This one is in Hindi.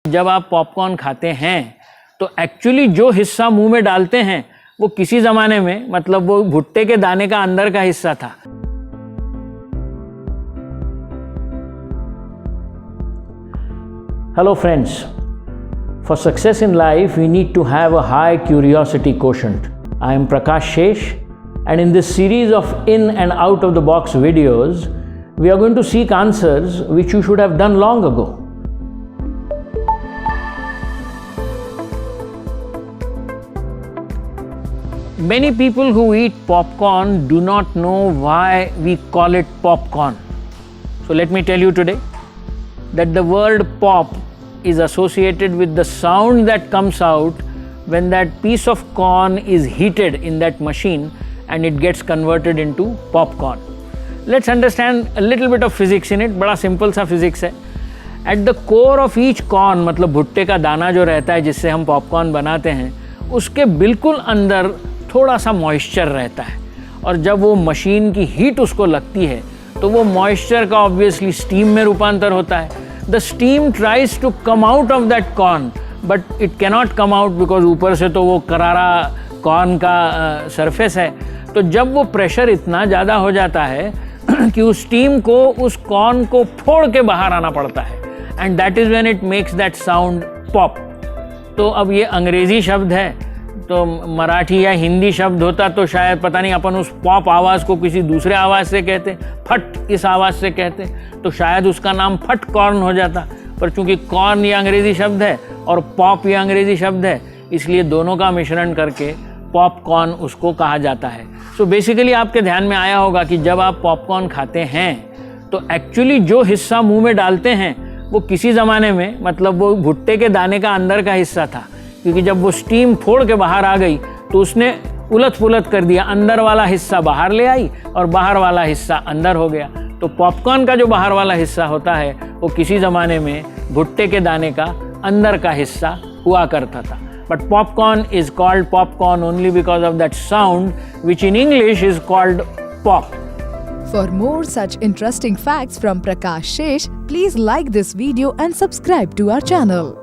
जब आप पॉपकॉर्न खाते हैं तो एक्चुअली जो हिस्सा मुंह में डालते हैं वो किसी ज़माने में मतलब वो भुट्टे के दाने का अंदर का हिस्सा था। Hello friends, for success in life we need to have a high curiosity quotient. I am Prakash Shesh and in this series of in and out of the box videos we are going to seek answers which you should have done long ago. Many people who eat popcorn do not know why we call it popcorn. So let me tell you today that the word pop is associated with the sound that comes out when that piece of corn is heated in that machine and it gets converted into popcorn. Let's understand a little bit of physics in it. बड़ा simple सा physics है. At the core of each corn, मतलब भुट्टे का दाना जो रहता है जिससे हम पॉपकॉर्न बनाते हैं, उसके बिल्कुल अंदर थोड़ा सा मॉइस्चर रहता है और जब वो मशीन की हीट उसको लगती है तो वो मॉइस्चर का ऑब्वियसली स्टीम में रूपांतर होता है. The steam tries to come out of that corn but it cannot come out because ऊपर से तो वो करारा कॉर्न का सरफेस है. तो जब वो प्रेशर इतना ज़्यादा हो जाता है कि उस स्टीम को उस कॉर्न को फोड़ के बाहर आना पड़ता है and that is when it makes that sound pop. तो अब ये अंग्रेज़ी शब्द है तो मराठी या हिंदी शब्द होता तो शायद पता नहीं अपन उस पॉप आवाज़ को किसी दूसरे आवाज़ से कहते, फट इस आवाज़ से कहते तो शायद उसका नाम फट कॉर्न हो जाता. पर चूंकि कॉर्न ये अंग्रेज़ी शब्द है और पॉप ये अंग्रेज़ी शब्द है इसलिए दोनों का मिश्रण करके पॉपकॉर्न उसको कहा जाता है. सो बेसिकली आपके ध्यान में आया होगा कि जब आप पॉपकॉर्न खाते हैं तो एक्चुअली जो हिस्सा मुंह में डालते हैं वो किसी ज़माने में मतलब वो भुट्टे के दाने का अंदर का हिस्सा था, क्योंकि जब वो स्टीम फोड़ के बाहर आ गई तो उसने उलट पुलट कर दिया, अंदर वाला हिस्सा बाहर ले आई और बाहर वाला हिस्सा अंदर हो गया. तो पॉपकॉर्न का जो बाहर वाला हिस्सा होता है वो किसी ज़माने में भुट्टे के दाने का अंदर का हिस्सा हुआ करता था. But popcorn is called popcorn only because of that sound which in English is called pop. For more such interesting facts from Prakash Shesh, please like this video and subscribe to our channel.